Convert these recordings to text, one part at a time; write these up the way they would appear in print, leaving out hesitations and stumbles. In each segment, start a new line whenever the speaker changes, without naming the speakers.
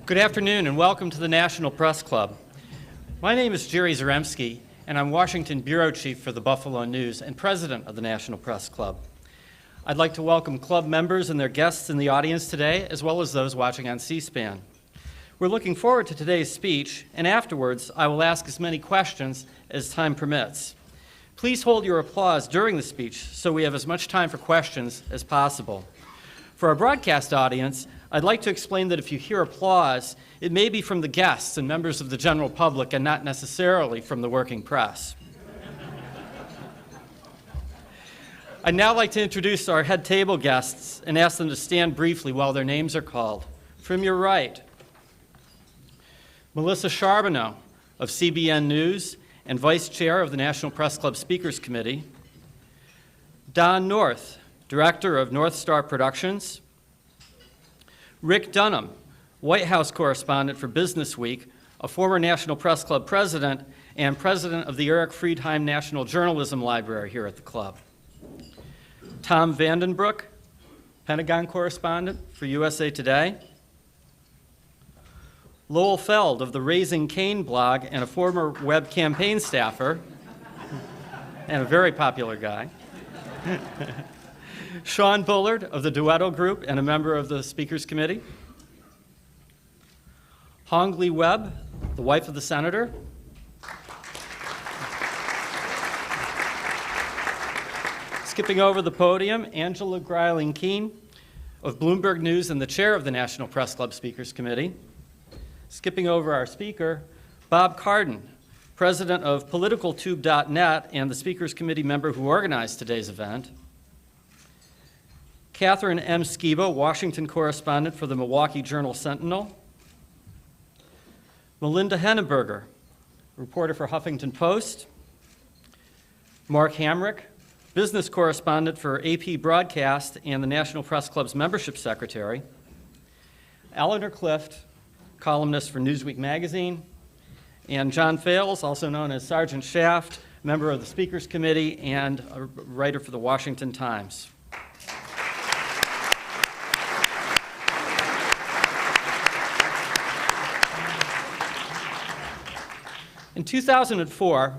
Good afternoon and welcome to the National Press Club. My name is Jerry Zaremski and I'm Washington Bureau Chief for the Buffalo News and President of the National Press Club. I'd like to welcome club members and their guests in the audience today, as well as those watching on C-SPAN. We're looking forward to today's speech, and afterwards I will ask as many questions as time permits. Please hold your applause during the speech so we have as much time for questions as possible. For our broadcast audience, I'd like to explain that if you hear applause, it may be from the guests and members of the general public and not necessarily from the working press. I'd now like to introduce our head table guests and ask them to stand briefly while their names are called. From your right, Melissa Charbonneau of CBN News and Vice Chair of the National Press Club Speakers Committee. Don North, Director of North Star Productions. Rick Dunham, White House Correspondent for Business Week, a former National Press Club President and President of the Eric Friedheim National Journalism Library here at the club. Tom Vandenbroek, Pentagon Correspondent for USA Today. Lowell Feld of the Raising Cain blog and a former Webb campaign staffer, and a very popular guy. Sean Bullard of the Duetto Group and a member of the Speakers Committee. Hong Lee Webb, the wife of the Senator. Skipping over the podium, Angela Greiling-Keene of Bloomberg News and the chair of the National Press Club Speakers Committee. Skipping over our speaker, Bob Cardin, president of PoliticalTube.net and the Speakers Committee member who organized today's event. Catherine M. Skiba, Washington correspondent for the Milwaukee Journal-Sentinel. Melinda Henneberger, reporter for Huffington Post. Mark Hamrick, business correspondent for AP Broadcast and the National Press Club's membership secretary. Eleanor Clift, columnist for Newsweek magazine. And John Fales, also known as Sergeant Shaft, member of the Speakers Committee and a writer for the Washington Times. In 2004,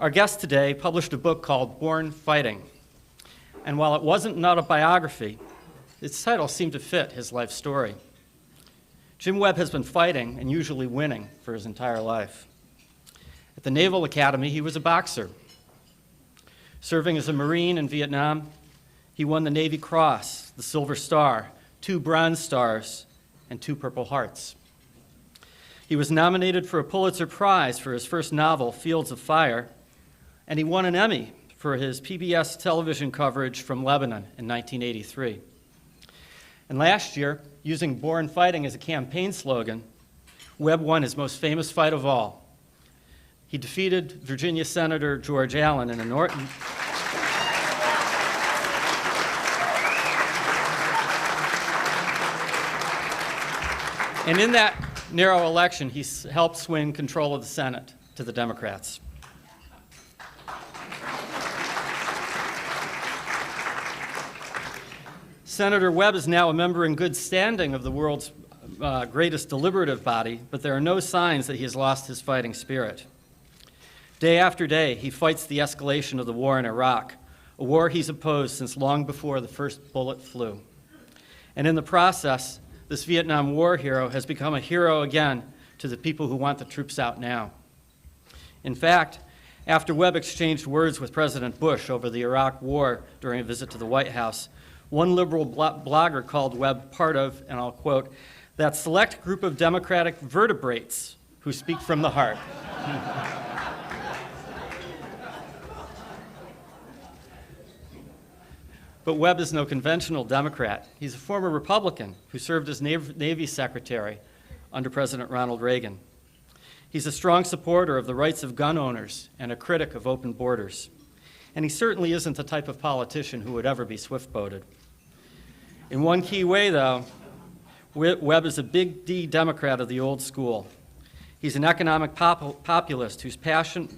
our guest today published a book called Born Fighting. And while it wasn't an autobiography, its title seemed to fit his life story. Jim Webb has been fighting, and usually winning, for his entire life. At the Naval Academy, he was a boxer. Serving as a Marine in Vietnam, he won the Navy Cross, the Silver Star, 2 Bronze Stars, and 2 Purple Hearts. He was nominated for a Pulitzer Prize for his first novel, Fields of Fire, and he won an Emmy for his PBS television coverage from Lebanon in 1983. And last year, using Born Fighting as a campaign slogan, Webb won his most famous fight of all. He defeated Virginia Senator George Allen in a And in that narrow election, he helped swing control of the Senate to the Democrats. Senator Webb is now a member in good standing of the world's greatest deliberative body, but there are no signs that he has lost his fighting spirit. Day after day, he fights the escalation of the war in Iraq, a war he's opposed since long before the first bullet flew. And in the process, this Vietnam War hero has become a hero again to the people who want the troops out now. In fact, after Webb exchanged words with President Bush over the Iraq War during a visit to the White House, one liberal blogger called Webb part of, and I'll quote, that select group of Democratic vertebrates who speak from the heart. But Webb is no conventional Democrat. He's a former Republican who served as Navy Secretary under President Ronald Reagan. He's a strong supporter of the rights of gun owners and a critic of open borders. And he certainly isn't the type of politician who would ever be swift-boated. In one key way, though, Webb is a big D Democrat of the old school. He's an economic populist whose passionate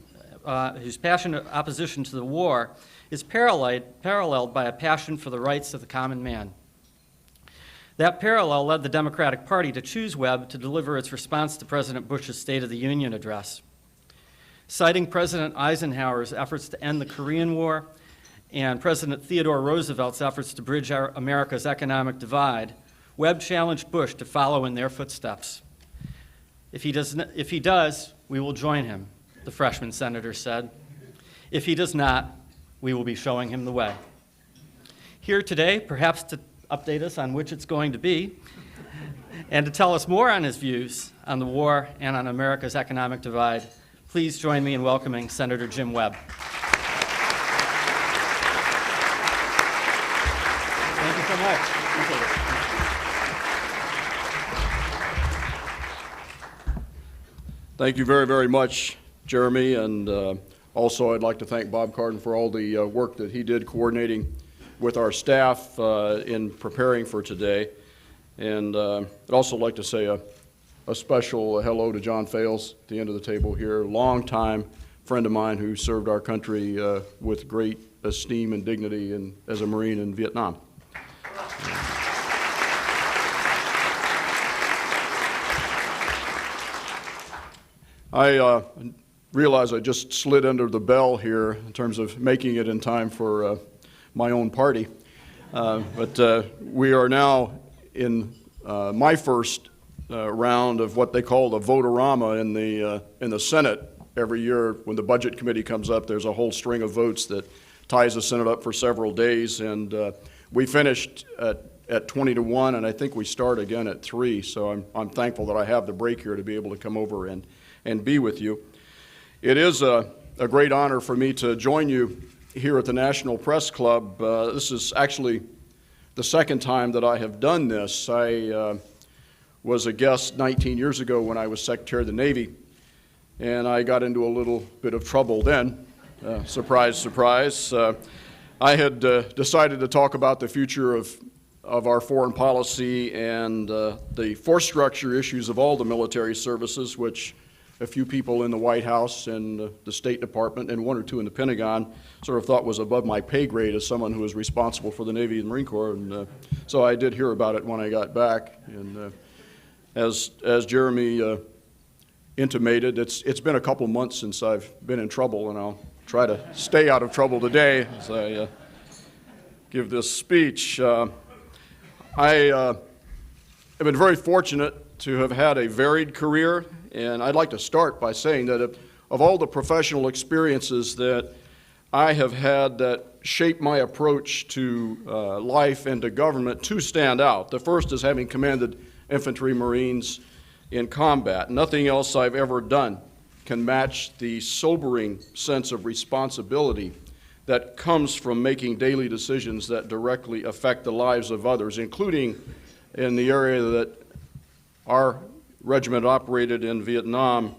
opposition to the war is paralleled by a passion for the rights of the common man. That parallel led the Democratic Party to choose Webb to deliver its response to President Bush's State of the Union address. Citing President Eisenhower's efforts to end the Korean War and President Theodore Roosevelt's efforts to bridge America's economic divide, Webb challenged Bush to follow in their footsteps. If he does, we will join him, the freshman senator said. If he does not, we will be showing him the way. Here today, perhaps to update us on which it's going to be, and to tell us more on his views on the war and on America's economic divide, please join me in welcoming Senator Jim Webb. Thank you so much. Appreciate it.
Thank you very, very much, Jeremy, and also I'd like to thank Bob Cardin for all the work that he did coordinating with our staff in preparing for today. And I'd also like to say a special hello to John Fales at the end of the table here, longtime friend of mine who served our country with great esteem and dignity as a Marine in Vietnam. I realize I just slid under the bell here in terms of making it in time for my own party. But we are now in my first round of what they call the vote-a-rama in the Senate. Every year when the Budget Committee comes up, there's a whole string of votes that ties the Senate up for several days. And we finished at 20-1, and I think we start again at 3. So I'm thankful that I have the break here to be able to come over and be with you. It is a great honor for me to join you here at the National Press Club. This is actually the second time that I have done this. I was a guest 19 years ago when I was Secretary of the Navy, and I got into a little bit of trouble then. Surprise, surprise. I had decided to talk about the future of our foreign policy and the force structure issues of all the military services, which a few people in the White House and the State Department and one or two in the Pentagon sort of thought was above my pay grade as someone who was responsible for the Navy and Marine Corps. And so I did hear about it when I got back. And as Jeremy intimated, it's been a couple months since I've been in trouble, and I'll try to stay out of trouble today as I give this speech. I have been very fortunate to have had a varied career. And I'd like to start by saying that of all the professional experiences that I have had that shape my approach to life and to government, two stand out. The first is having commanded infantry Marines in combat. Nothing else I've ever done can match the sobering sense of responsibility that comes from making daily decisions that directly affect the lives of others, including in the area that our regiment operated in Vietnam,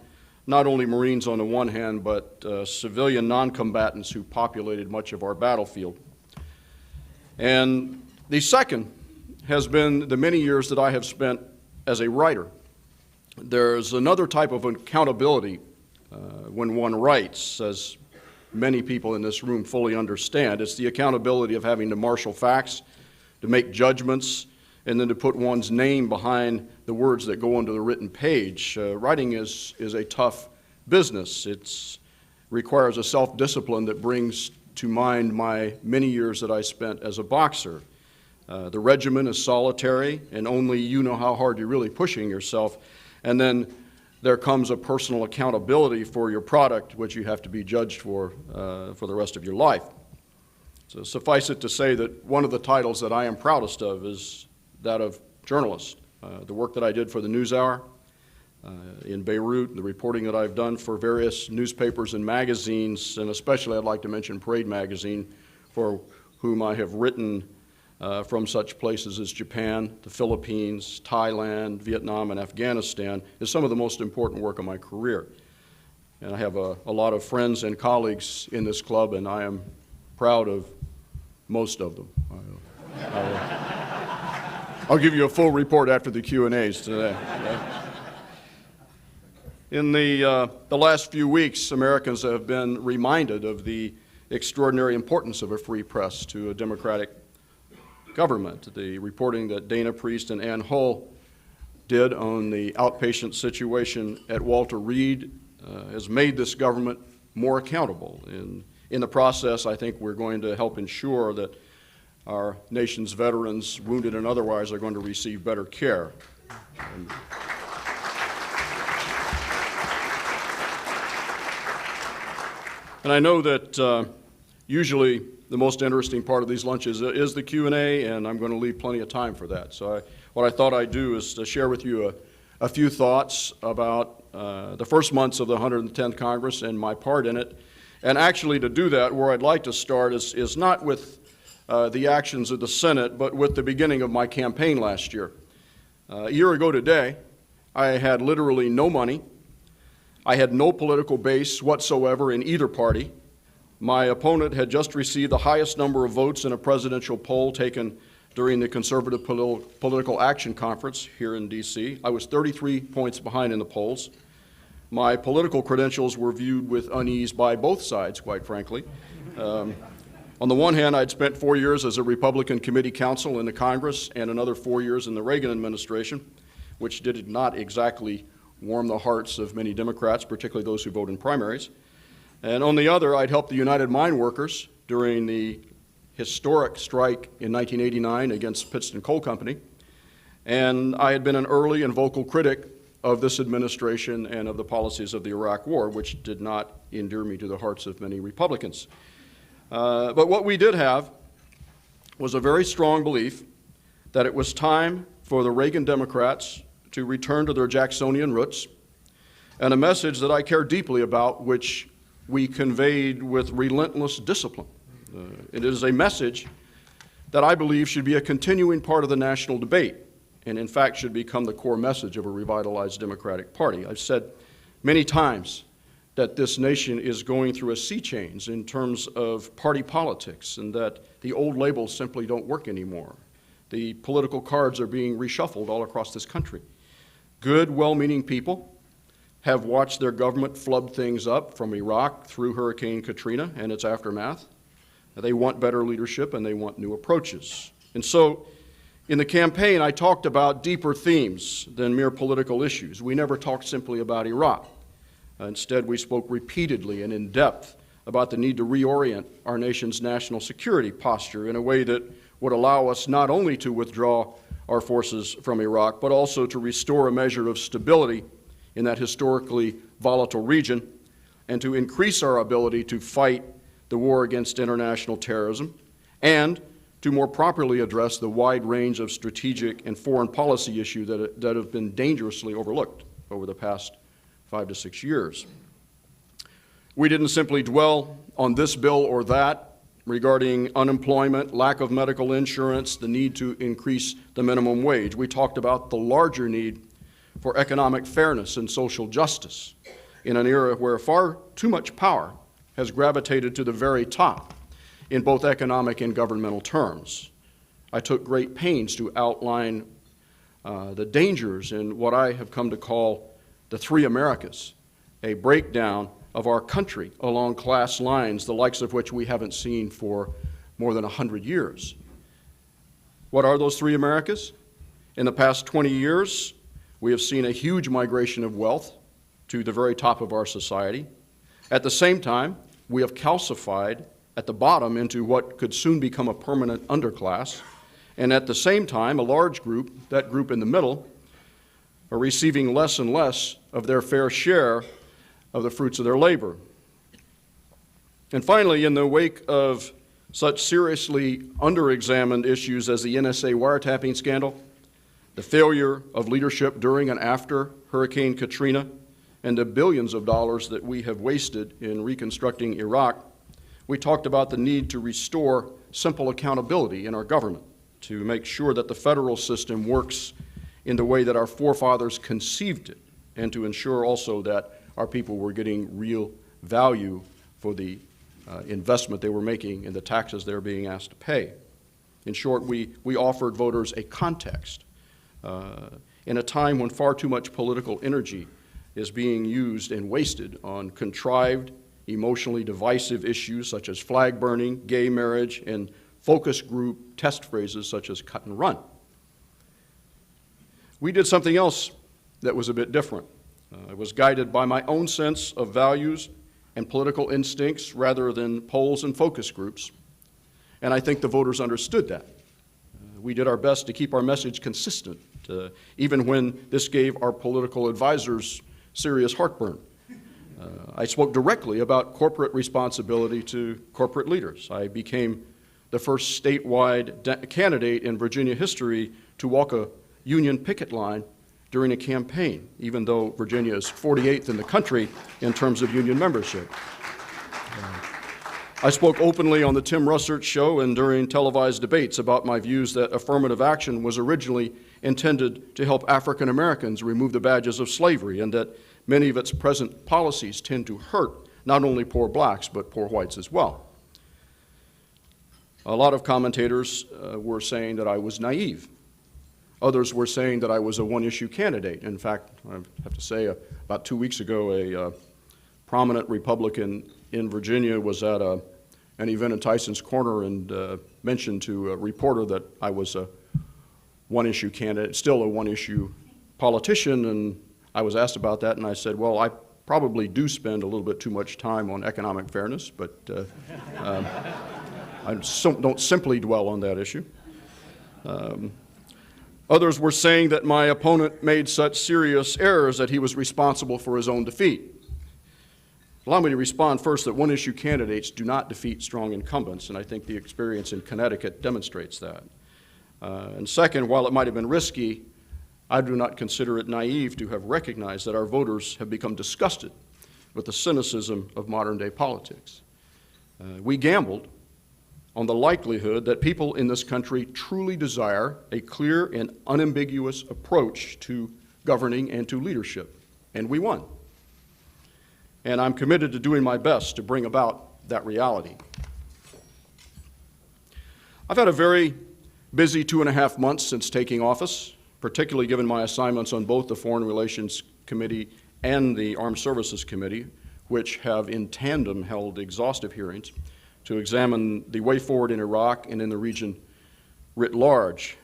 not only Marines on the one hand, but civilian non-combatants who populated much of our battlefield. And the second has been the many years that I have spent as a writer. There's another type of accountability when one writes, as many people in this room fully understand. It's the accountability of having to marshal facts, to make judgments, and then to put one's name behind the words that go onto the written page. Writing is a tough business. It requires a self-discipline that brings to mind my many years that I spent as a boxer. The regimen is solitary, and only you know how hard you're really pushing yourself. And then there comes a personal accountability for your product, which you have to be judged for the rest of your life. So suffice it to say that one of the titles that I am proudest of is that of journalist. The work that I did for the NewsHour in Beirut, the reporting that I've done for various newspapers and magazines, and especially I'd like to mention Parade Magazine, for whom I have written from such places as Japan, the Philippines, Thailand, Vietnam, and Afghanistan, is some of the most important work of my career. And I have a lot of friends and colleagues in this club, and I am proud of most of them. I'll give you a full report after the Q&As today. In the last few weeks, Americans have been reminded of the extraordinary importance of a free press to a democratic government. The reporting that Dana Priest and Ann Hull did on the outpatient situation at Walter Reed has made this government more accountable. In the process, I think we're going to help ensure that our nation's veterans, wounded and otherwise, are going to receive better care. And I know that usually the most interesting part of these lunches is the Q&A, and I'm going to leave plenty of time for that. So what I thought I'd do is to share with you a few thoughts about the first months of the 110th Congress and my part in it. And actually, to do that, where I'd like to start is not with the actions of the Senate, but with the beginning of my campaign last year. A year ago today, I had literally no money. I had no political base whatsoever in either party. My opponent had just received the highest number of votes in a presidential poll taken during the Conservative Political Action Conference here in D.C. I was 33 points behind in the polls. My political credentials were viewed with unease by both sides, quite frankly. On the one hand, I'd spent 4 years as a Republican committee counsel in the Congress and another 4 years in the Reagan administration, which did not exactly warm the hearts of many Democrats, particularly those who vote in primaries. And on the other, I'd helped the United Mine Workers during the historic strike in 1989 against Pittston Coal Company. And I had been an early and vocal critic of this administration and of the policies of the Iraq War, which did not endear me to the hearts of many Republicans. But what we did have was a very strong belief that it was time for the Reagan Democrats to return to their Jacksonian roots, and a message that I care deeply about, which we conveyed with relentless discipline. It is a message that I believe should be a continuing part of the national debate, and in fact should become the core message of a revitalized Democratic Party. I've said many times that this nation is going through a sea change in terms of party politics, and that the old labels simply don't work anymore. The political cards are being reshuffled all across this country. Good, well-meaning people have watched their government flub things up from Iraq through Hurricane Katrina and its aftermath. They want better leadership and they want new approaches. And so in the campaign, I talked about deeper themes than mere political issues. We never talked simply about Iraq. Instead, we spoke repeatedly and in depth about the need to reorient our nation's national security posture in a way that would allow us not only to withdraw our forces from Iraq, but also to restore a measure of stability in that historically volatile region, and to increase our ability to fight the war against international terrorism, and to more properly address the wide range of strategic and foreign policy issues that have been dangerously overlooked over the past 5 to 6 years. We didn't simply dwell on this bill or that regarding unemployment, lack of medical insurance, the need to increase the minimum wage. We talked about the larger need for economic fairness and social justice in an era where far too much power has gravitated to the very top in both economic and governmental terms. I took great pains to outline the dangers in what I have come to call the three Americas, a breakdown of our country along class lines, the likes of which we haven't seen for more than 100 years. What are those three Americas? In the past 20 years, we have seen a huge migration of wealth to the very top of our society. At the same time, we have calcified at the bottom into what could soon become a permanent underclass. And at the same time, a large group, that group in the middle, are receiving less and less of their fair share of the fruits of their labor. And finally, in the wake of such seriously under-examined issues as the NSA wiretapping scandal, the failure of leadership during and after Hurricane Katrina, and the billions of dollars that we have wasted in reconstructing Iraq, we talked about the need to restore simple accountability in our government, to make sure that the federal system works in the way that our forefathers conceived it, and to ensure also that our people were getting real value for the investment they were making and the taxes they were being asked to pay. In short, we offered voters a context in a time when far too much political energy is being used and wasted on contrived, emotionally divisive issues such as flag burning, gay marriage, and focus group test phrases such as cut and run. We did something else that was a bit different. I was guided by my own sense of values and political instincts rather than polls and focus groups, and I think the voters understood that. We did our best to keep our message consistent, even when this gave our political advisors serious heartburn. I spoke directly about corporate responsibility to corporate leaders. I became the first statewide candidate in Virginia history to walk a union picket line during a campaign, even though Virginia is 48th in the country in terms of union membership. I spoke openly on the Tim Russert Show and during televised debates about my views that affirmative action was originally intended to help African Americans remove the badges of slavery, and that many of its present policies tend to hurt not only poor blacks, but poor whites as well. A lot of commentators were saying that I was naive. Others were saying that I was a one-issue candidate. In fact, I have to say, about 2 weeks ago, a prominent Republican in Virginia was at an event in Tyson's Corner and mentioned to a reporter that I was a one-issue candidate, still a one-issue politician, and I was asked about that, and I said, well, I probably do spend a little bit too much time on economic fairness, but I don't simply dwell on that issue. Others were saying that my opponent made such serious errors that he was responsible for his own defeat. Allow me to respond first that one-issue candidates do not defeat strong incumbents, and I think the experience in Connecticut demonstrates that. And second, while it might have been risky, I do not consider it naive to have recognized that our voters have become disgusted with the cynicism of modern-day politics. We gambled on the likelihood that people in this country truly desire a clear and unambiguous approach to governing and to leadership, and we won. And I'm committed to doing my best to bring about that reality. I've had a very busy 2.5 months since taking office, particularly given my assignments on both the Foreign Relations Committee and the Armed Services Committee, which have in tandem held exhaustive hearings to examine the way forward in Iraq and in the region writ large.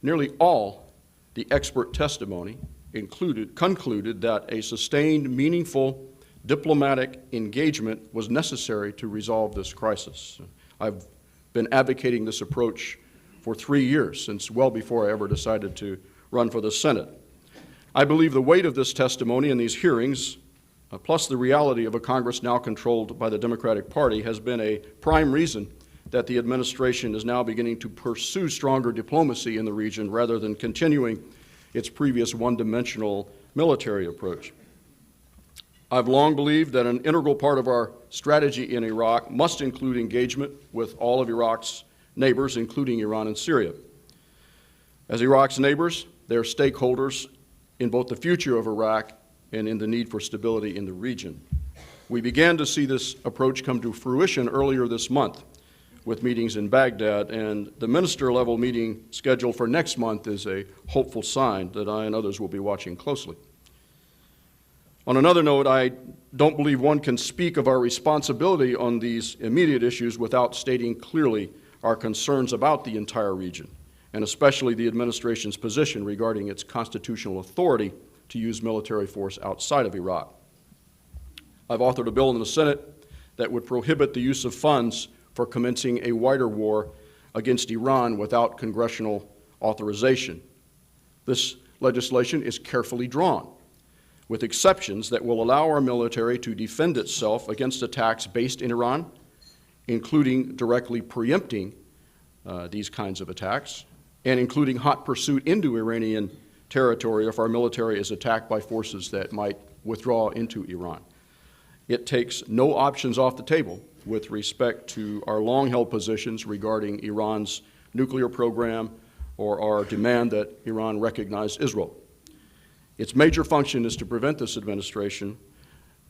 Nearly all the expert testimony concluded that a sustained, meaningful diplomatic engagement was necessary to resolve this crisis. I've been advocating this approach for 3 years, since well before I ever decided to run for the Senate. I believe the weight of this testimony in these hearings, plus the reality of a Congress now controlled by the Democratic Party, has been a prime reason that the administration is now beginning to pursue stronger diplomacy in the region rather than continuing its previous one-dimensional military approach. I've long believed that an integral part of our strategy in Iraq must include engagement with all of Iraq's neighbors, including Iran and Syria. As Iraq's neighbors, they are stakeholders in both the future of Iraq and in the need for stability in the region. We began to see this approach come to fruition earlier this month with meetings in Baghdad, and the minister-level meeting scheduled for next month is a hopeful sign that I and others will be watching closely. On another note, I don't believe one can speak of our responsibility on these immediate issues without stating clearly our concerns about the entire region, and especially the administration's position regarding its constitutional authority to use military force outside of Iraq. I've authored a bill in the Senate that would prohibit the use of funds for commencing a wider war against Iran without congressional authorization. This legislation is carefully drawn, with exceptions that will allow our military to defend itself against attacks based in Iran, including directly preempting these kinds of attacks, and including hot pursuit into Iranian territory if our military is attacked by forces that might withdraw into Iran. It takes no options off the table with respect to our long-held positions regarding Iran's nuclear program or our demand that Iran recognize Israel. Its major function is to prevent this administration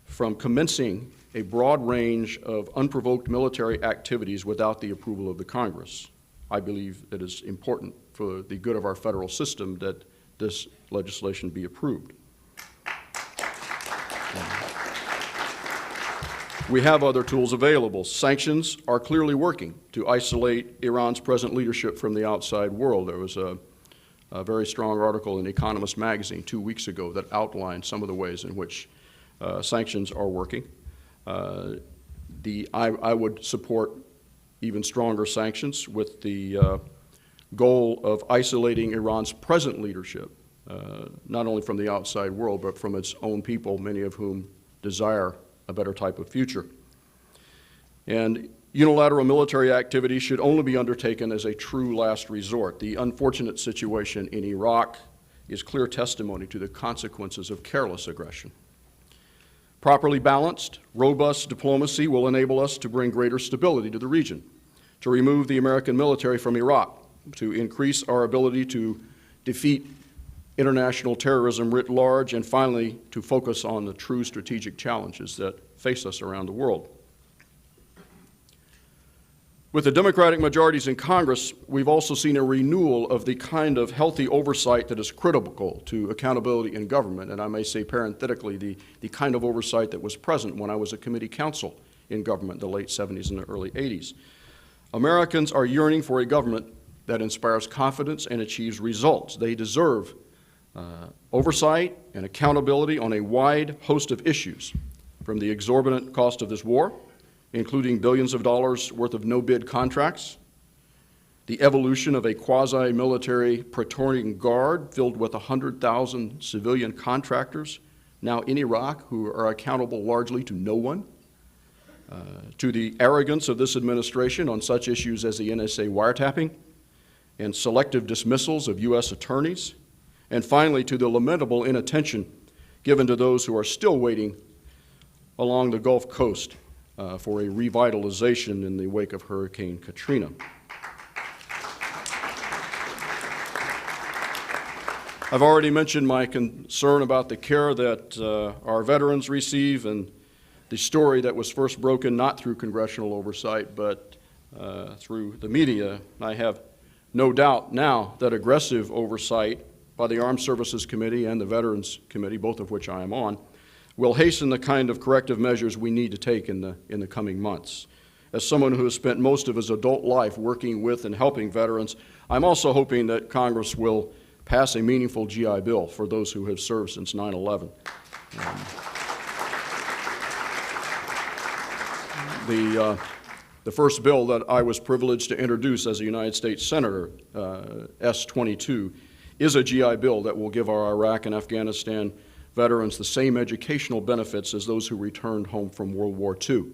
from commencing a broad range of unprovoked military activities without the approval of the Congress. I believe it is important for the good of our federal system that this legislation be approved. we have other tools available. Sanctions are clearly working to isolate Iran's present leadership from the outside world. There was a very strong article in Economist magazine 2 weeks ago that outlined some of the ways in which sanctions are working. I would support even stronger sanctions with the goal of isolating Iran's present leadership, not only from the outside world, but from its own people, many of whom desire a better type of future. And unilateral military activity should only be undertaken as a true last resort. The unfortunate situation in Iraq is clear testimony to the consequences of careless aggression. Properly balanced, robust diplomacy will enable us to bring greater stability to the region, to remove the American military from Iraq, to increase our ability to defeat international terrorism writ large, and finally, to focus on the true strategic challenges that face us around the world. With the Democratic majorities in Congress, we've also seen a renewal of the kind of healthy oversight that is critical to accountability in government, and I may say parenthetically, the kind of oversight that was present when I was a committee counsel in government in the late 70s and the early 80s. Americans are yearning for a government that inspires confidence and achieves results. They deserve oversight and accountability on a wide host of issues, from the exorbitant cost of this war, including billions of dollars worth of no-bid contracts, the evolution of a quasi-military Praetorian Guard filled with 100,000 civilian contractors now in Iraq who are accountable largely to no one, to the arrogance of this administration on such issues as the NSA wiretapping and selective dismissals of U.S. attorneys, and finally to the lamentable inattention given to those who are still waiting along the Gulf Coast for a revitalization in the wake of Hurricane Katrina. I've already mentioned my concern about the care that our veterans receive and the story that was first broken not through congressional oversight but through the media. I have no doubt now that aggressive oversight by the Armed Services Committee and the Veterans Committee, both of which I am on, will hasten the kind of corrective measures we need to take in the coming months. As someone who has spent most of his adult life working with and helping veterans, I'm also hoping that Congress will pass a meaningful GI Bill for those who have served since 9/11. The first bill that I was privileged to introduce as a United States Senator, S-22, is a GI Bill that will give our Iraq and Afghanistan veterans the same educational benefits as those who returned home from World War II.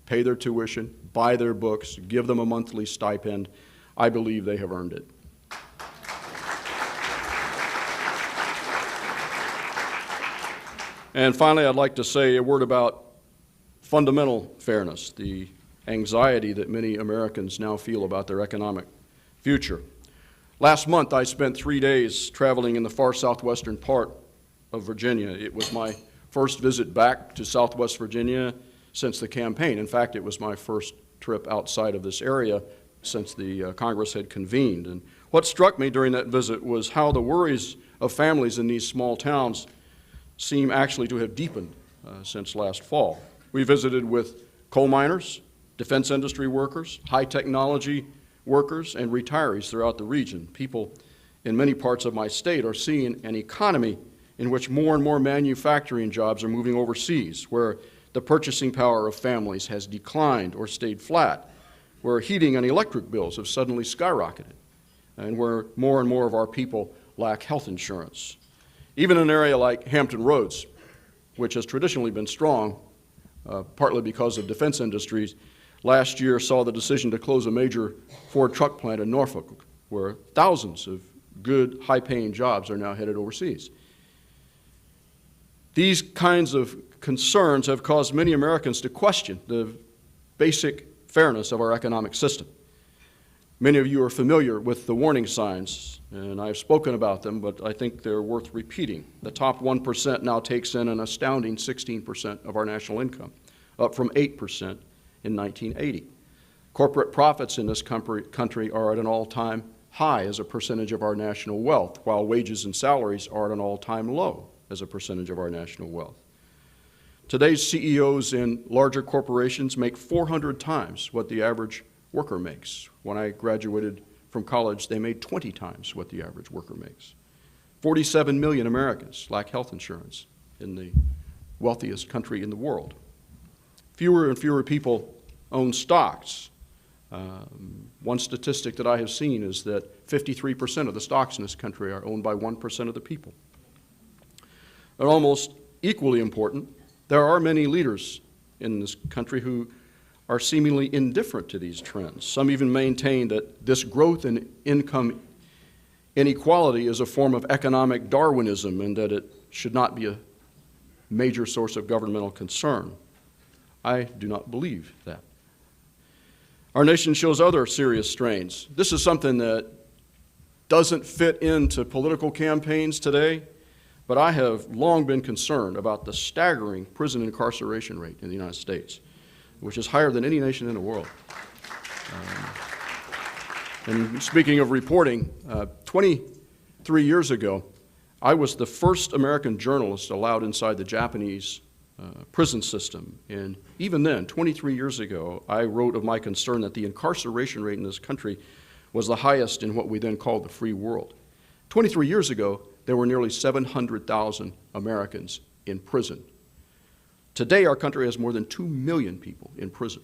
Pay their tuition, buy their books, give them a monthly stipend. I believe they have earned it. And finally, I'd like to say a word about fundamental fairness, the anxiety that many Americans now feel about their economic future. Last month, I spent 3 days traveling in the far southwestern part of Virginia. It was my first visit back to Southwest Virginia since the campaign. In fact, it was my first trip outside of this area since the Congress had convened. And what struck me during that visit was how the worries of families in these small towns seem actually to have deepened since last fall. We visited with coal miners, defense industry workers, high technology workers, and retirees throughout the region. People in many parts of my state are seeing an economy in which more and more manufacturing jobs are moving overseas, where the purchasing power of families has declined or stayed flat, where heating and electric bills have suddenly skyrocketed, and where more and more of our people lack health insurance. Even an area like Hampton Roads, which has traditionally been strong, partly because of defense industries, last year saw the decision to close a major Ford truck plant in Norfolk, where thousands of good, high-paying jobs are now headed overseas. These kinds of concerns have caused many Americans to question the basic fairness of our economic system. Many of you are familiar with the warning signs, and I've spoken about them, but I think they're worth repeating. The top 1% now takes in an astounding 16% of our national income, up from 8% in 1980. Corporate profits in this country are at an all-time high as a percentage of our national wealth, while wages and salaries are at an all-time low as a percentage of our national wealth. Today's CEOs in larger corporations make 400 times what the average worker makes. When I graduated from college, they made 20 times what the average worker makes. 47 million Americans lack health insurance in the wealthiest country in the world. Fewer and fewer people own stocks. One statistic that I have seen is that 53% of the stocks in this country are owned by 1% of the people. And almost equally important, there are many leaders in this country who are seemingly indifferent to these trends. Some even maintain that this growth in income inequality is a form of economic Darwinism and that it should not be a major source of governmental concern. I do not believe that. Our nation shows other serious strains. This is something that doesn't fit into political campaigns today, but I have long been concerned about the staggering prison incarceration rate in the United States, which is higher than any nation in the world. And speaking of reporting, 23 years ago, I was the first American journalist allowed inside the Japanese prison system. And even then, 23 years ago, I wrote of my concern that the incarceration rate in this country was the highest in what we then called the free world. 23 years ago, there were nearly 700,000 Americans in prison. Today, our country has more than 2 million people in prison,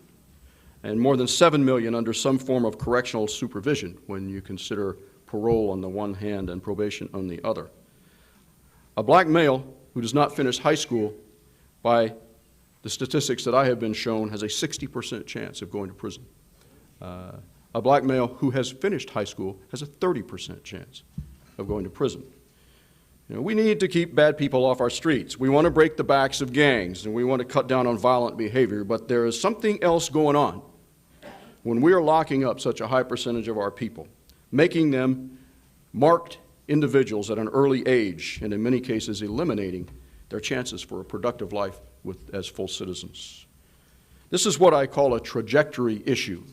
and more than 7 million under some form of correctional supervision when you consider parole on the one hand and probation on the other. A black male who does not finish high school, by the statistics that I have been shown, has a 60% chance of going to prison. A black male who has finished high school has a 30% chance of going to prison. You know, we need to keep bad people off our streets. We want to break the backs of gangs, and we want to cut down on violent behavior, but there is something else going on when we are locking up such a high percentage of our people, making them marked individuals at an early age, and in many cases eliminating their chances for a productive life as full citizens. This is what I call a trajectory issue.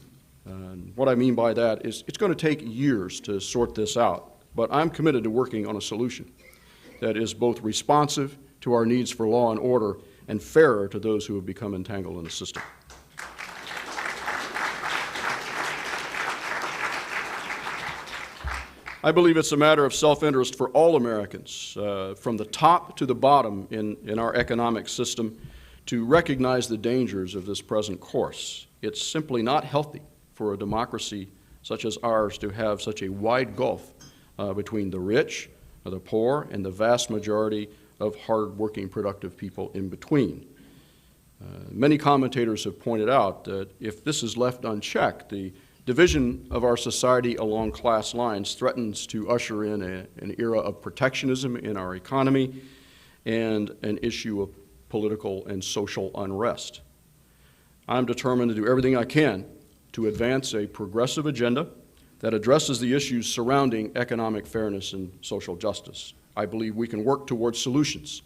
And what I mean by that is it's going to take years to sort this out, but I'm committed to working on a solution that is both responsive to our needs for law and order and fairer to those who have become entangled in the system. I believe it's a matter of self-interest for all Americans, from the top to the bottom in our economic system, to recognize the dangers of this present course. It's simply not healthy for a democracy such as ours to have such a wide gulf between the rich, the poor, and the vast majority of hard-working, productive people in between. Many commentators have pointed out that if this is left unchecked, the division of our society along class lines threatens to usher in an era of protectionism in our economy and an issue of political and social unrest. I'm determined to do everything I can to advance a progressive agenda that addresses the issues surrounding economic fairness and social justice. I believe we can work towards solutions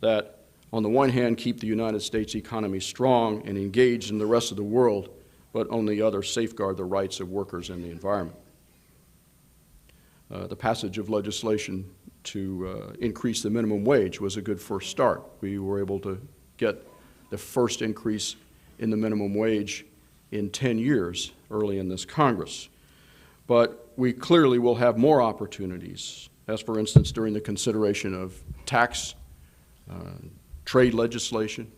that, on the one hand, keep the United States economy strong and engaged in the rest of the world, but on the other, safeguard the rights of workers and the environment. The passage of legislation to increase the minimum wage was a good first start. We were able to get the first increase in the minimum wage in 10 years early in this Congress. But we clearly will have more opportunities, as for instance during the consideration of tax, trade legislation,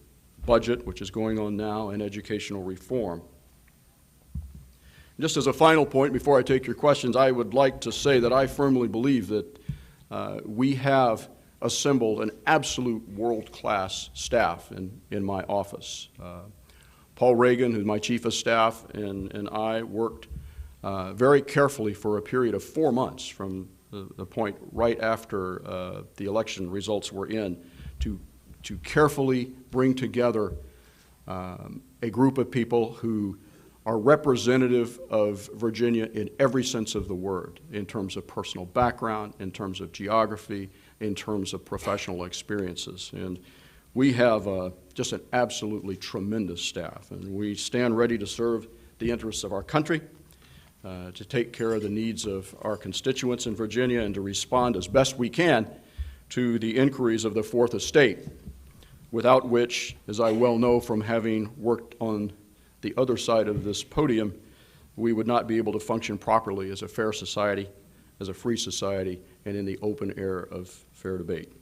budget, which is going on now, and educational reform. Just as a final point, before I take your questions, I would like to say that I firmly believe that we have assembled an absolute world-class staff in my office. Paul Reagan, who's my chief of staff, and I worked very carefully for a period of 4 months from the point right after the election results were in to carefully bring together a group of people who are representative of Virginia in every sense of the word, in terms of personal background, in terms of geography, in terms of professional experiences. And we have just an absolutely tremendous staff, and we stand ready to serve the interests of our country, to take care of the needs of our constituents in Virginia, and to respond as best we can to the inquiries of the Fourth Estate. without which, as I well know from having worked on the other side of this podium, we would not be able to function properly as a fair society, as a free society, and in the open air of fair debate.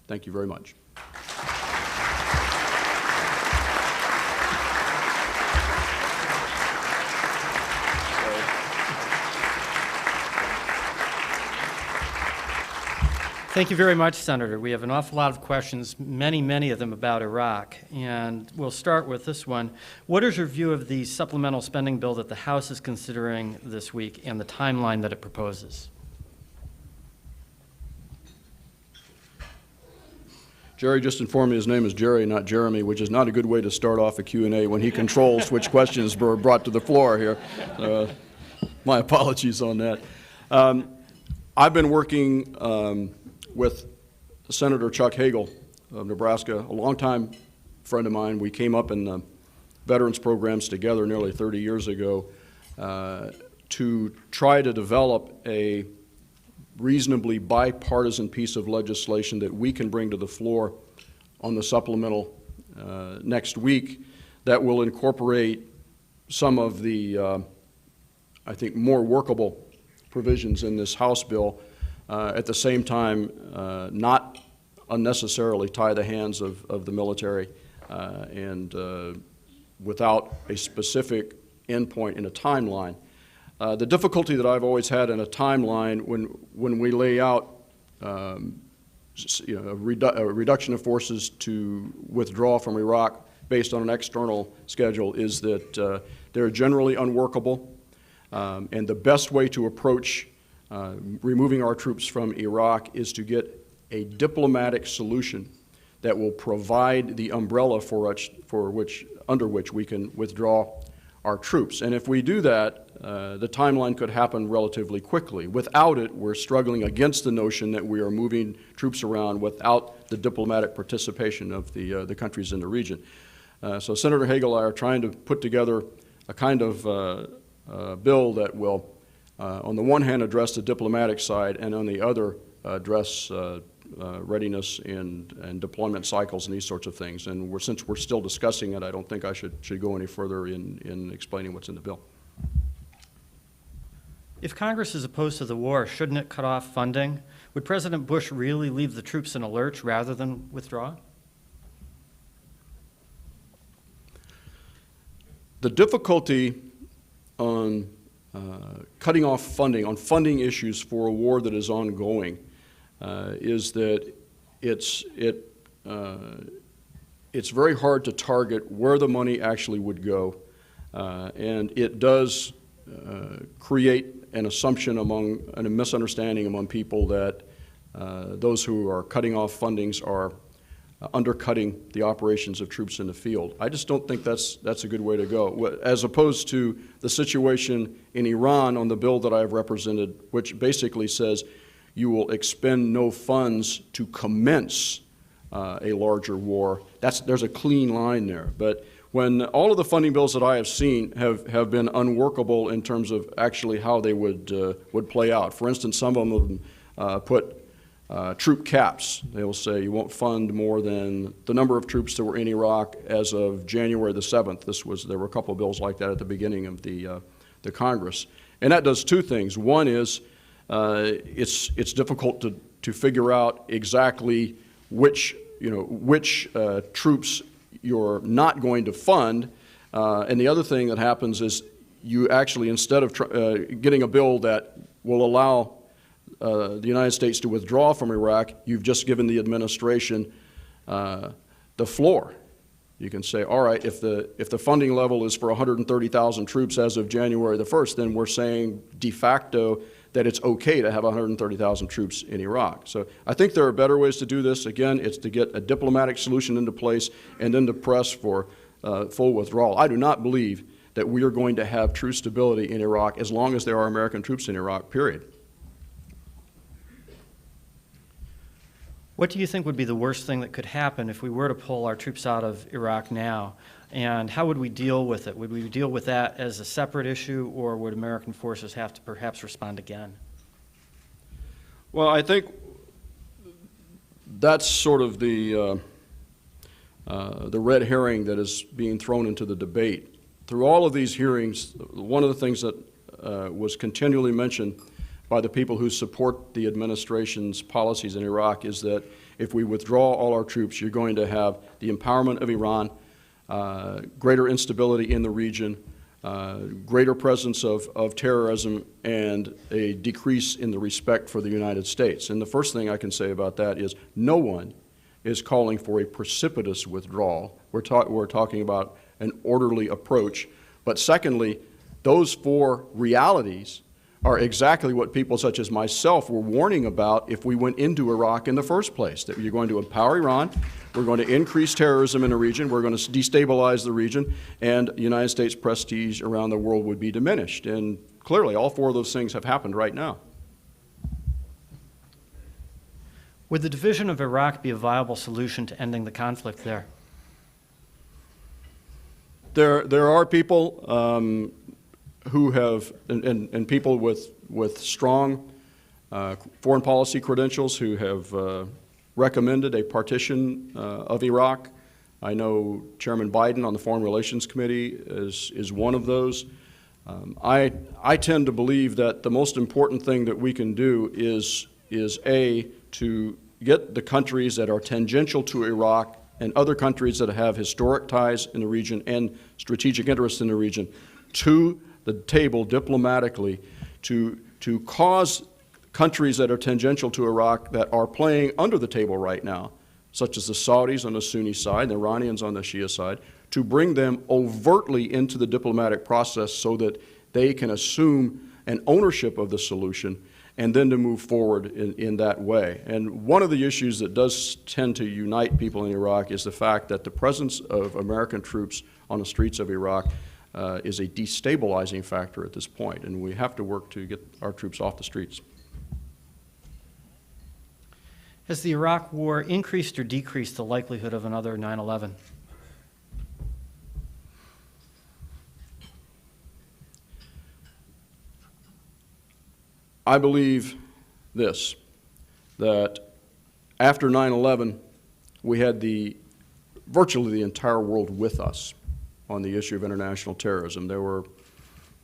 Thank you very much.
Thank you very much, Senator. We have an awful lot of questions, many of them about Iraq, and we'll start with this one. What is your view of the supplemental spending bill that the House is considering this week and the timeline that it proposes?
Jerry just informed me his name is Jerry, not Jeremy, which is not a good way to start off a Q&A when he controls which questions are brought to the floor here. My apologies on that. I've been working with Senator Chuck Hagel of Nebraska, a longtime friend of mine. We came up in the veterans programs together nearly 30 years ago to try to develop a reasonably bipartisan piece of legislation that we can bring to the floor on the supplemental next week that will incorporate some of the, I think, more workable provisions in this House bill, at the same time not unnecessarily tie the hands of the military and without a specific endpoint in a timeline. The difficulty that I've always had in a timeline when we lay out a reduction of forces to withdraw from Iraq based on an external schedule is that they're generally unworkable. And the best way to approach removing our troops from Iraq is to get a diplomatic solution that will provide the umbrella under which we can withdraw our troops. And if we do that, the timeline could happen relatively quickly. Without it, we're struggling against the notion that we are moving troops around without the diplomatic participation of the countries in the region. So Senator Hagel and I are trying to put together a kind of bill that will, on the one hand, address the diplomatic side, and on the other, address readiness and deployment cycles and these sorts of things. And since we're still discussing it, I don't think I should go any further in explaining what's in the bill.
If Congress is opposed to the war, shouldn't it cut off funding? Would President Bush really leave the troops in a lurch rather than withdraw?
The difficulty on cutting off funding, on funding issues for a war that is ongoing, is that it's very hard to target where the money actually would go, and it does create an assumption and a misunderstanding among people that those who are cutting off fundings are undercutting the operations of troops in the field. I just don't think that's a good way to go. As opposed to the situation in Iran on the bill that I've represented, which basically says you will expend no funds to commence a larger war. There's a clean line there. But when all of the funding bills that I have seen have been unworkable in terms of actually how they would play out. For instance, some of them put troop caps. They will say you won't fund more than the number of troops that were in Iraq as of January the 7th. There were a couple of bills like that at the beginning of the Congress. And that does two things. One is it's difficult to figure out exactly which troops you're not going to fund. And the other thing that happens is you actually, instead of getting a bill that will allow the United States to withdraw from Iraq, you've just given the administration the floor. You can say, all right, if the funding level is for 130,000 troops as of January the 1st, then we're saying de facto that it's okay to have 130,000 troops in Iraq. So I think there are better ways to do this. Again, it's to get a diplomatic solution into place and then to press for full withdrawal. I do not believe that we are going to have true stability in Iraq as long as there are American troops in Iraq, period.
What do you think would be the worst thing that could happen if we were to pull our troops out of Iraq now? And how would we deal with it? Would we deal with that as a separate issue, or would American forces have to perhaps respond again?
Well, I think that's sort of the the red herring that is being thrown into the debate. Through all of these hearings, one of the things that was continually mentioned by the people who support the administration's policies in Iraq is that if we withdraw all our troops, you're going to have the empowerment of Iran, greater instability in the region, greater presence of terrorism, and a decrease in the respect for the United States. And the first thing I can say about that is no one is calling for a precipitous withdrawal. We're talking about an orderly approach. But secondly, those four realities are exactly what people such as myself were warning about if we went into Iraq in the first place, that you're going to empower Iran, we're going to increase terrorism in the region, we're going to destabilize the region, and the United States' prestige around the world would be diminished. And clearly, all four of those things have happened right now.
Would the division of Iraq be a viable solution to ending the conflict there?
There are people who have, and people with strong foreign policy credentials who have recommended a partition of Iraq. I know Chairman Biden on the Foreign Relations Committee is one of those. I tend to believe that the most important thing that we can do is to get the countries that are tangential to Iraq and other countries that have historic ties in the region and strategic interests in the region to the table diplomatically to cause countries that are tangential to Iraq that are playing under the table right now, such as the Saudis on the Sunni side, the Iranians on the Shia side, to bring them overtly into the diplomatic process so that they can assume an ownership of the solution and then to move forward in that way. And one of the issues that does tend to unite people in Iraq is the fact that the presence of American troops on the streets of Iraq is a destabilizing factor at this point, and we have to work to get our troops off the streets.
Has the Iraq War increased or decreased the likelihood of another 9/11? I believe this, that after 9/11, we had virtually the entire world with us on the issue of international terrorism. There were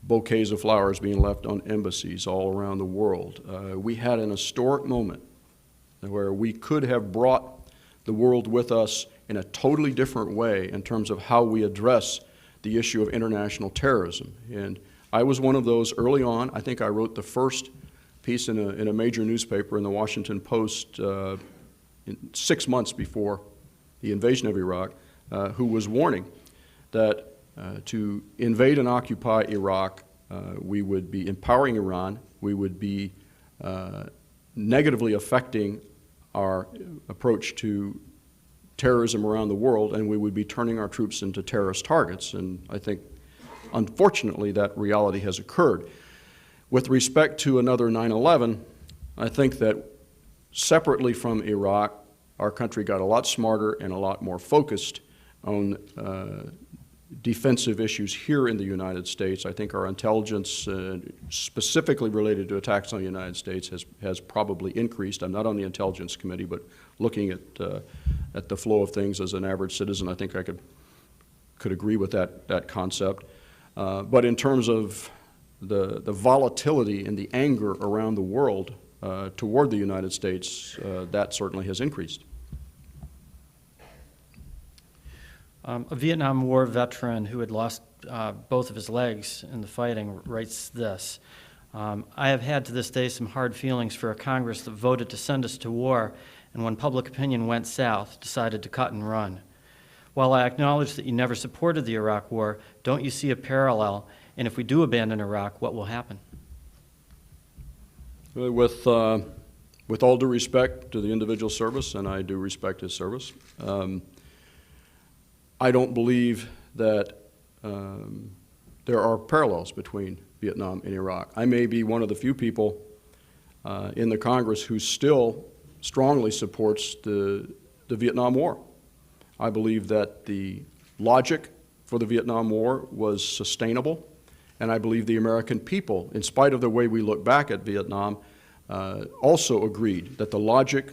bouquets of flowers being left on embassies all around the world. We had an historic moment where we could have brought the world with us in a totally different way in terms of how we address the issue of international terrorism. And I was one of those early on. I think I wrote the first piece in a major newspaper in the Washington Post 6 months before the invasion of Iraq, who was warning that to invade and occupy Iraq, we would be empowering Iran, we would be negatively affecting our approach to terrorism around the world, and we would be turning our troops into terrorist targets. And I think, unfortunately, that reality has occurred. With respect to another 9/11, I think that separately from Iraq, our country got a lot smarter and a lot more focused on defensive issues here in the United States. I think our intelligence, specifically related to attacks on the United States, has probably increased. I'm not on the Intelligence Committee, but looking at the flow of things as an average citizen, I think I could agree with that concept. But in terms of the volatility and the anger around the world toward the United States, that certainly has increased. A Vietnam War veteran who had lost both of his legs in the fighting writes this: I have had to this day some hard feelings for a Congress that voted to send us to war and when public opinion went south, decided to cut and run. While I acknowledge that you never supported the Iraq War, don't you see a parallel? And if we do abandon Iraq, what will happen?
With all due respect to the individual service, and I do respect his service, I don't believe that there are parallels between Vietnam and Iraq. I may be one of the few people in the Congress who still strongly supports the Vietnam War. I believe that the logic for the Vietnam War was sustainable, and I believe the American people, in spite of the way we look back at Vietnam, also agreed that the logic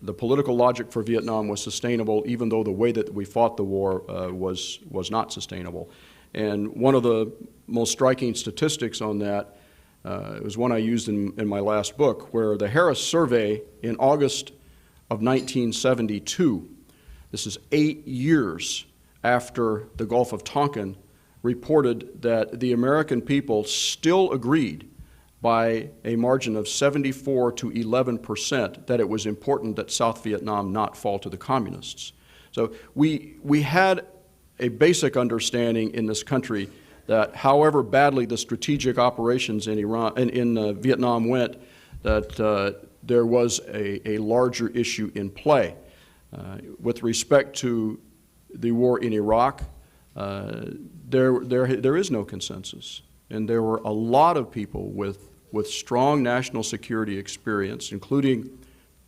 the political logic for Vietnam was sustainable, even though the way that we fought the war was not sustainable. And one of the most striking statistics on that was one I used in my last book, where the Harris Survey in August of 1972, this is 8 years after the Gulf of Tonkin, reported that the American people still agreed by a margin of 74 to 11% that it was important that South Vietnam not fall to the communists. So we had a basic understanding in this country that however badly the strategic operations in Vietnam went, that there was a larger issue in play. With respect to the war in Iraq, there is no consensus. And there were a lot of people with strong national security experience, including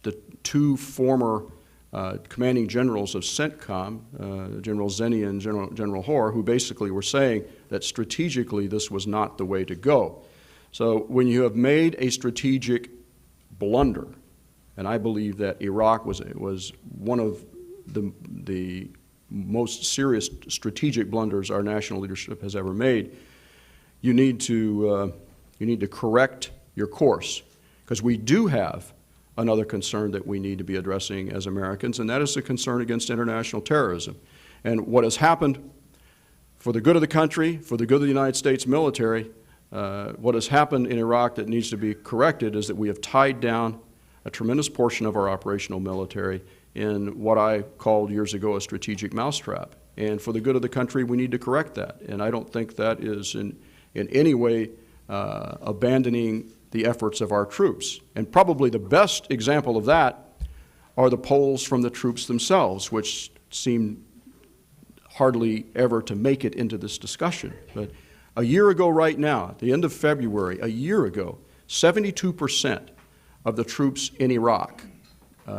the two former commanding generals of CENTCOM, General Zenny and General Hoare, who basically were saying that strategically this was not the way to go. So when you have made a strategic blunder, and I believe that Iraq was one of the most serious strategic blunders our national leadership has ever made, you need to correct your course, because we do have another concern that we need to be addressing as Americans, and that is the concern against international terrorism. And what has happened for the good of the country, for the good of the United States military, what has happened in Iraq that needs to be corrected is that we have tied down a tremendous portion of our operational military in what I called years ago a strategic mousetrap. And for the good of the country, we need to correct that. And I don't think that is in any way abandoning the efforts of our troops. And probably the best example of that are the polls from the troops themselves, which seem hardly ever to make it into this discussion. But a year ago right now, at the end of February, a year ago, 72% of the troops in Iraq,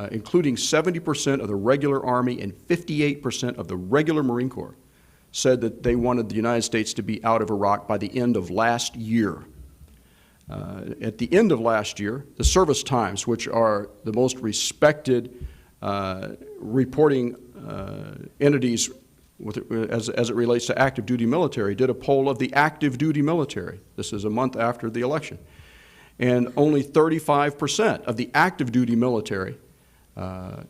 including 70% of the regular Army and 58% of the regular Marine Corps, said that they wanted the United States to be out of Iraq by the end of last year. At the end of last year, the Service Times, which are the most respected reporting entities as it relates to active duty military, did a poll of the active duty military. This is a month after the election. And only 35% of the active duty military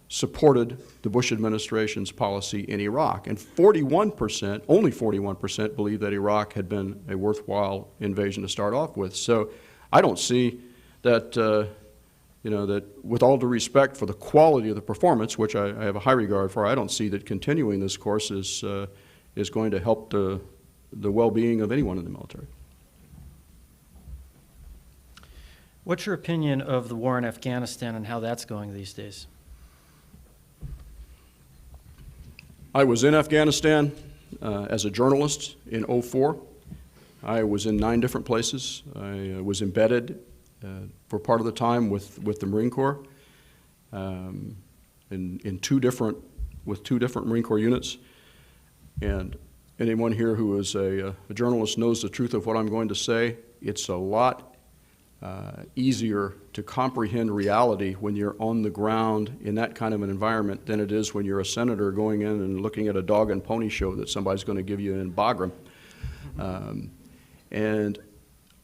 supported the Bush administration's policy in Iraq. And 41%, only 41%, believed that Iraq had been a worthwhile invasion to start off with. So I don't see that, that with all due respect for the quality of the performance, which I have a high regard for, I don't see that continuing this course is going to help the well-being of anyone in the military.
What's your opinion of the war in Afghanistan and how that's going these days?
I was in Afghanistan as a journalist in 2004. I was in 9 different places. I was embedded for part of the time with the Marine Corps with 2 different Marine Corps units. And anyone here who is a journalist knows the truth of what I'm going to say. It's a lot easier to comprehend reality when you're on the ground in that kind of an environment than it is when you're a senator going in and looking at a dog and pony show that somebody's going to give you in Bagram. And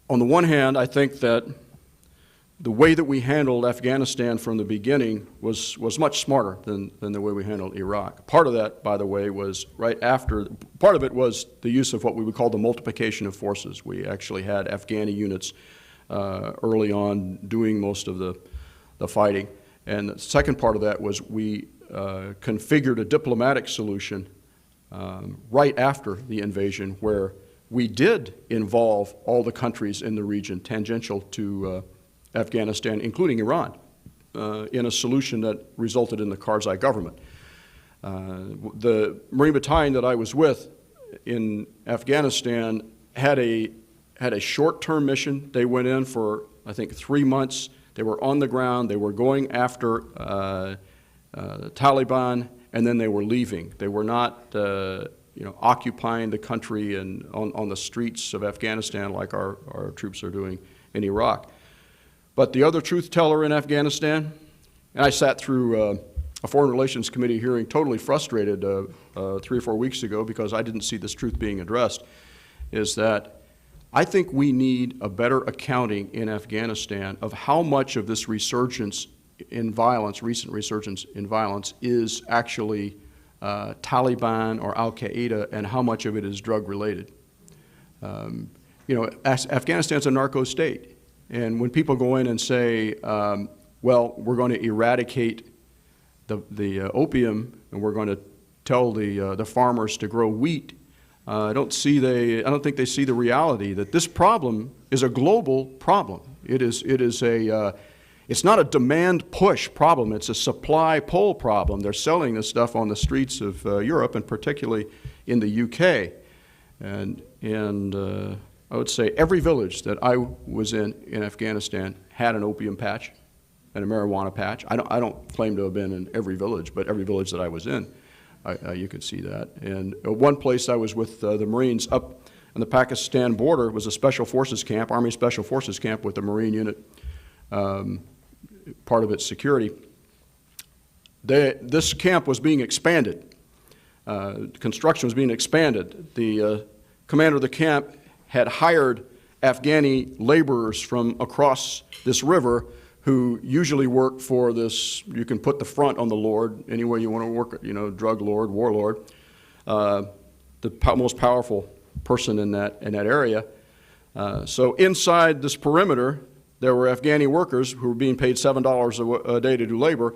on the one hand, I think that the way that we handled Afghanistan from the beginning was much smarter than the way we handled Iraq. Part of that, by the way, was part of it was the use of what we would call the multiplication of forces. We actually had Afghani units early on doing most of the fighting. And the second part of that was we configured a diplomatic solution right after the invasion where we did involve all the countries in the region tangential to Afghanistan, including Iran, in a solution that resulted in the Karzai government. The Marine Battalion that I was with in Afghanistan had a short-term mission. They went in for, I think, 3 months. They were on the ground. They were going after the Taliban, and then they were leaving. They were not occupying the country and on the streets of Afghanistan like our troops are doing in Iraq. But the other truth teller in Afghanistan And I sat through a Foreign Relations Committee hearing totally frustrated 3 or 4 weeks ago because I didn't see this truth being addressed, is that I think we need a better accounting in Afghanistan of how much of this resurgence in violence, recent resurgence in violence, is actually Taliban or Al-Qaeda and how much of it is drug-related. You know, Afghanistan's a narco state, and when people go in and say, well, we're going to eradicate the opium and we're going to tell the farmers to grow wheat, I don't think they see the reality that this problem is a global problem. It's not a demand push problem, it's a supply pull problem. They're selling this stuff on the streets of Europe and particularly in the UK. And I would say every village that I was in Afghanistan had an opium patch and a marijuana patch. I don't claim to have been in every village, but every village that I was in, you could see that. And one place I was with the Marines up on the Pakistan border was a special forces camp, Army Special Forces camp with the Marine unit, part of its security. This camp was being expanded. Construction was being expanded. The commander of the camp had hired Afghani laborers from across this river who usually work for this, you can put the front on the Lord, any way you want to work, you know, drug lord, warlord, the most powerful person in that area. So inside this perimeter, there were Afghani workers who were being paid $7 a day to do labor.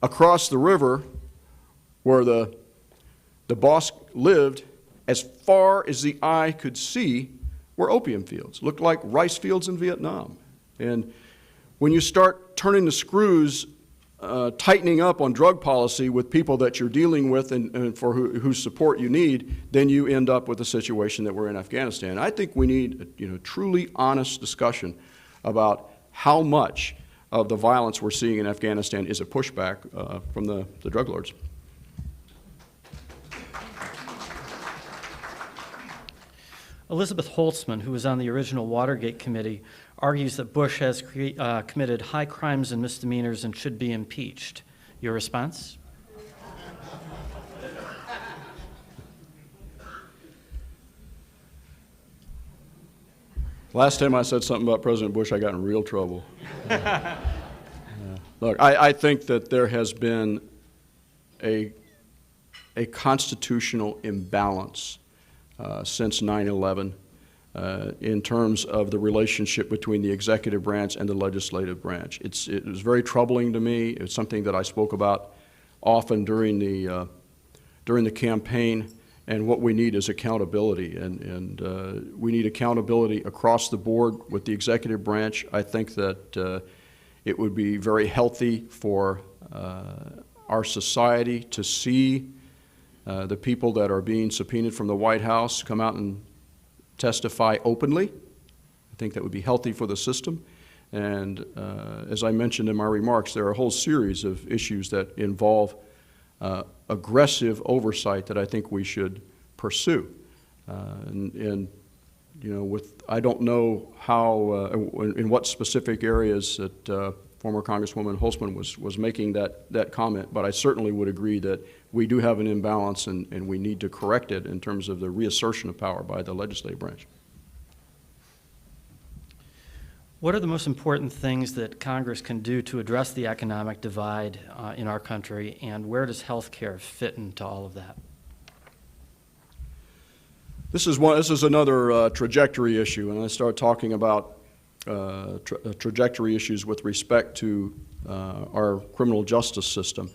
Across the river, where the boss lived, as far as the eye could see, were opium fields. Looked like rice fields in Vietnam. And when you start turning the screws, tightening up on drug policy with people that you're dealing with and for whose support you need, then you end up with the situation that we're in Afghanistan. I think we need a truly honest discussion about how much of the violence we're seeing in Afghanistan is a pushback from the drug lords.
Elizabeth Holtzman, who was on the original Watergate Committee, argues that Bush has committed high crimes and misdemeanors and should be impeached. Your response?
Last time I said something about President Bush, I got in real trouble. Look, I think that there has been a constitutional imbalance since 9/11 in terms of the relationship between the executive branch and the legislative branch. It was very troubling to me. It's something that I spoke about often during the campaign. And what we need is accountability, and we need accountability across the board with the executive branch. I think that it would be very healthy for our society to see the people that are being subpoenaed from the White House come out and testify openly. I think that would be healthy for the system. And as I mentioned in my remarks, there are a whole series of issues that involve aggressive oversight that I think we should pursue. And you know, I don't know how, in what specific areas that former Congresswoman Holtzman was making that comment, but I certainly would agree that we do have an imbalance and we need to correct it in terms of the reassertion of power by the legislative branch.
What are the most important things that Congress can do to address the economic divide in our country, and where does health care fit into all of that?
This is another trajectory issue, and I start talking about trajectory issues with respect to our criminal justice system.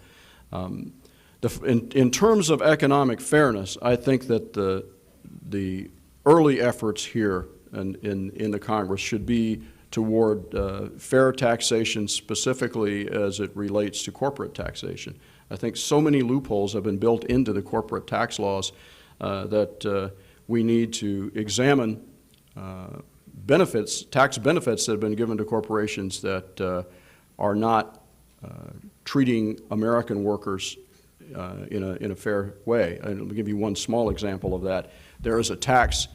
In terms of economic fairness, I think that the early efforts here in the Congress should be toward fair taxation, specifically as it relates to corporate taxation. I think so many loopholes have been built into the corporate tax laws that we need to examine tax benefits that have been given to corporations that are not treating American workers in a fair way. I'll give you one small example of that. There is a tax,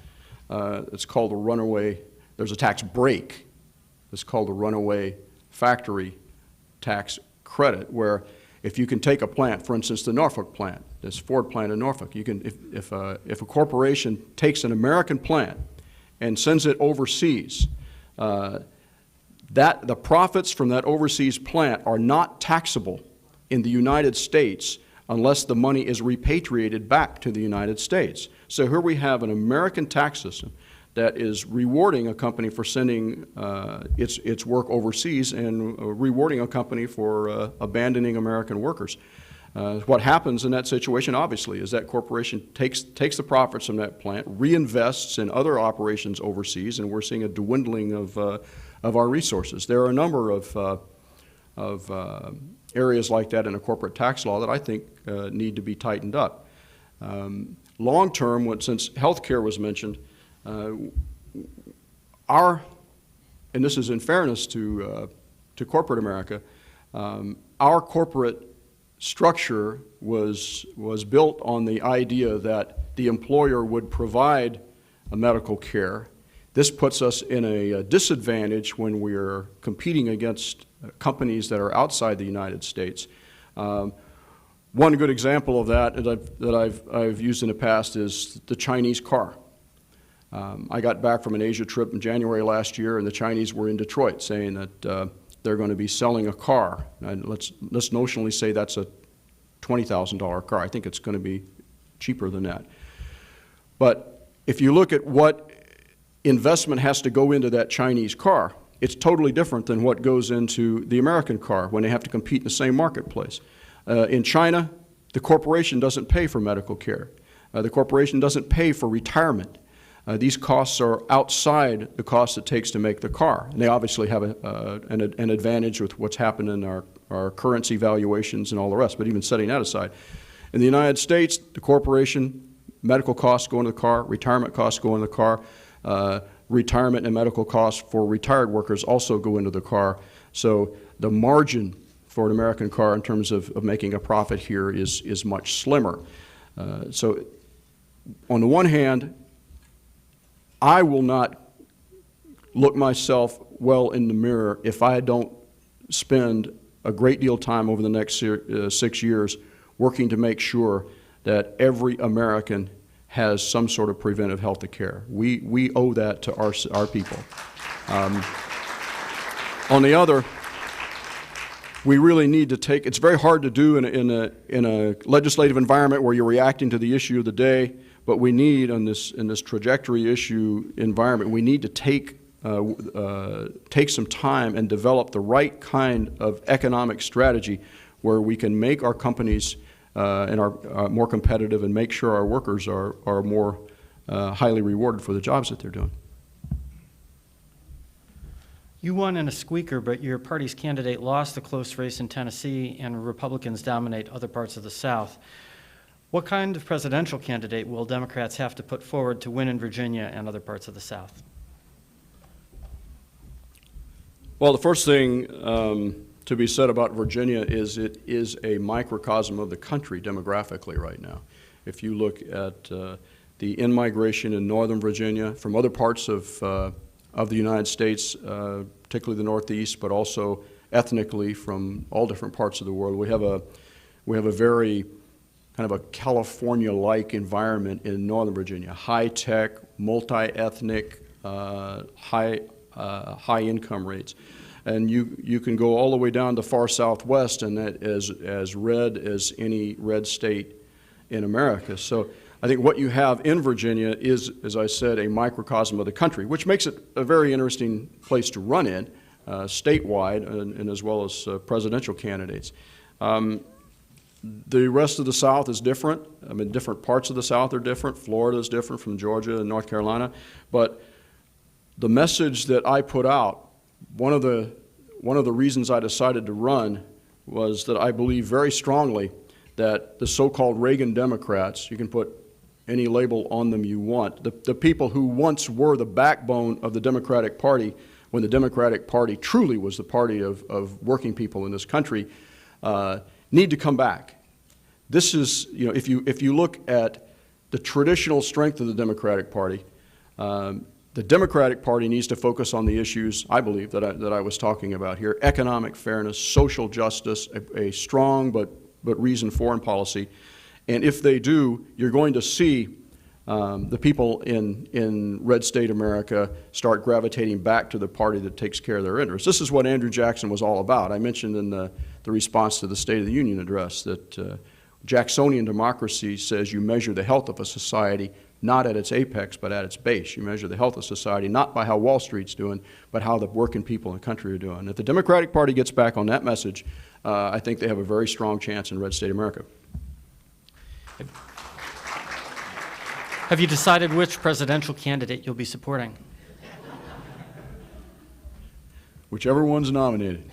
it's called a runaway, there's a tax break. It's called the runaway factory tax credit, where if you can take a plant, for instance, the Norfolk plant, this Ford plant in Norfolk, you can, if a corporation takes an American plant and sends it overseas, the profits from that overseas plant are not taxable in the United States unless the money is repatriated back to the United States. So here we have an American tax system that is rewarding a company for sending its work overseas and rewarding a company for abandoning American workers. What happens in that situation, obviously, is that corporation takes the profits from that plant, reinvests in other operations overseas, and we're seeing a dwindling of our resources. There are a number of areas like that in a corporate tax law that I think need to be tightened up. Long term, since healthcare was mentioned, and this is in fairness to corporate America, our corporate structure was built on the idea that the employer would provide a medical care. This puts us in a disadvantage when we're competing against companies that are outside the United States. One good example of that I've used in the past is the Chinese car. I got back from an Asia trip in January last year, and the Chinese were in Detroit saying that they're going to be selling a car. And let's notionally say that's a $20,000 car. I think it's going to be cheaper than that. But if you look at what investment has to go into that Chinese car, it's totally different than what goes into the American car when they have to compete in the same marketplace. In China, the corporation doesn't pay for medical care. The corporation doesn't pay for retirement. These costs are outside the cost it takes to make the car. And they obviously have an advantage with what's happened in our currency valuations and all the rest, but even setting that aside. In the United States, the corporation, medical costs go into the car, retirement costs go into the car, retirement and medical costs for retired workers also go into the car. So the margin for an American car in terms of making a profit here is much slimmer. So on the one hand, I will not look myself well in the mirror if I don't spend a great deal of time over the next 6 years working to make sure that every American has some sort of preventive health care. We owe that to our people. On the other, we really need to take, it's very hard to do in a legislative environment where you're reacting to the issue of the day, but we need, in this trajectory issue environment, we need to take some time and develop the right kind of economic strategy where we can make our companies and are more competitive and make sure our workers are more highly rewarded for the jobs that they're doing.
You won in a squeaker, but your party's candidate lost the close race in Tennessee, and Republicans dominate other parts of the South. What kind of presidential candidate will Democrats have to put forward to win in Virginia and other parts of the South?
Well, the first thing to be said about Virginia is it is a microcosm of the country demographically right now. If you look at the in-migration in Northern Virginia from other parts of the United States, particularly the Northeast, but also ethnically from all different parts of the world, we have a very kind of a California-like environment in Northern Virginia, high-tech, multi-ethnic, high income rates. And you can go all the way down to far southwest, and that is as red as any red state in America. So I think what you have in Virginia is, as I said, a microcosm of the country, which makes it a very interesting place to run in, statewide, and as well as presidential candidates. The rest of the South is different. I mean, different parts of the South are different. Florida is different from Georgia and North Carolina. But the message that I put out, one of the reasons I decided to run was that I believe very strongly that the so-called Reagan Democrats, you can put any label on them you want, the people who once were the backbone of the Democratic Party when the Democratic Party truly was the party of working people in this country, need to come back. This is, you know, if you look at the traditional strength of the Democratic Party, The Democratic Party needs to focus on the issues, I believe, that I was talking about here: economic fairness, social justice, a strong but reasoned foreign policy. And if they do, you're going to see the people in red state America start gravitating back to the party that takes care of their interests. This is what Andrew Jackson was all about. I mentioned in the response to the State of the Union address that Jacksonian democracy says you measure the health of a society not at its apex, but at its base. You measure the health of society not by how Wall Street's doing, but how the working people in the country are doing. If the Democratic Party gets back on that message, I think they have a very strong chance in red state America.
Have you decided which presidential candidate you'll be supporting?
Whichever one's nominated.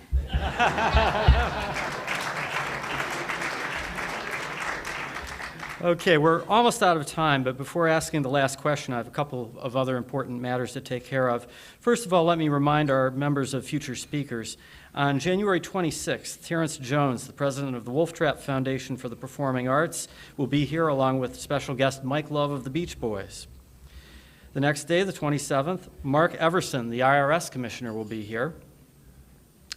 Okay, we're almost out of time, but before asking the last question, I have a couple of other important matters to take care of. First of all, let me remind our members of future speakers. On January 26th, Terrence Jones, the president of the Wolf Trap Foundation for the Performing Arts, will be here along with special guest Mike Love of the Beach Boys. The next day, the 27th, Mark Everson, the IRS commissioner, will be here.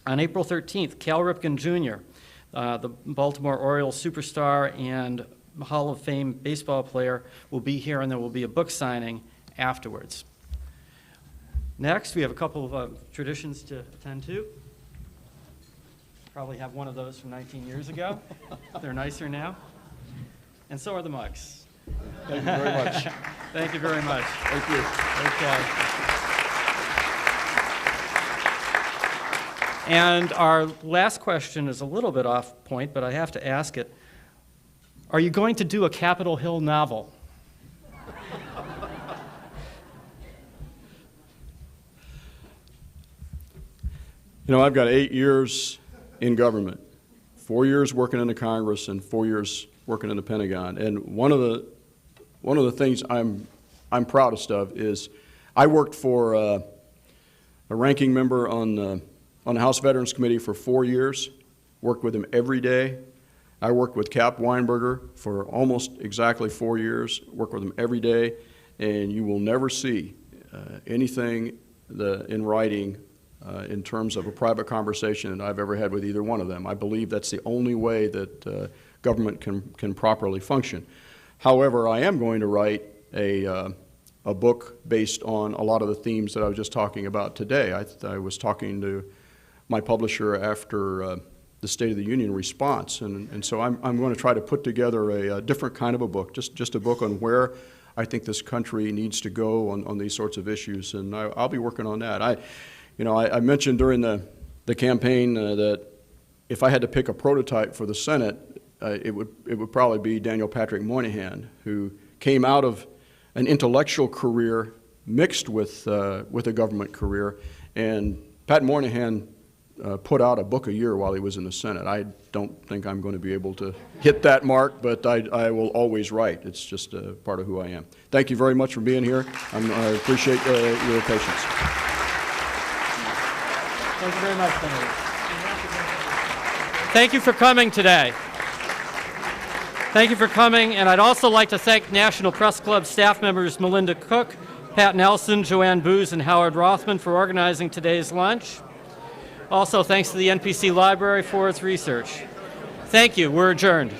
On April 13th, Cal Ripken Jr., the Baltimore Orioles superstar and Hall of Fame baseball player, will be here, and there will be a book signing afterwards. Next, we have a couple of traditions to attend to. Probably have one of those from 19 years ago. They're nicer now. And so are the mugs.
Thank you very much.
Thank you very much.
Thank you.
Okay. And our last question is a little bit off point, but I have to ask it. Are you going to do a Capitol Hill novel?
You know, I've got 8 years in government, 4 years working in the Congress and 4 years working in the Pentagon. And one of the things I'm proudest of is I worked for a ranking member on the House Veterans Committee for 4 years, worked with him every day. I worked with Cap Weinberger for almost exactly 4 years, worked with him every day, and you will never see anything in writing in terms of a private conversation that I've ever had with either one of them. I believe that's the only way that government can properly function. However, I am going to write a book based on a lot of the themes that I was just talking about today. I was talking to my publisher after the State of the Union response, and so I'm going to try to put together a different kind of a book, just a book on where I think this country needs to go on these sorts of issues, and I'll be working on that. I mentioned during the campaign that if I had to pick a prototype for the Senate, it would probably be Daniel Patrick Moynihan, who came out of an intellectual career mixed with a government career, and Pat Moynihan put out a book a year while he was in the Senate. I don't think I'm going to be able to hit that mark, but I will always write. It's just a part of who I am. Thank you very much for being here. I appreciate your patience.
Thank you very much, Senator. Thank you for coming today. Thank you for coming, and I'd also like to thank National Press Club staff members Melinda Cook, Pat Nelson, Joanne Booz, and Howard Rothman for organizing today's lunch. Also, thanks to the NPC Library for its research. Thank you. We're adjourned.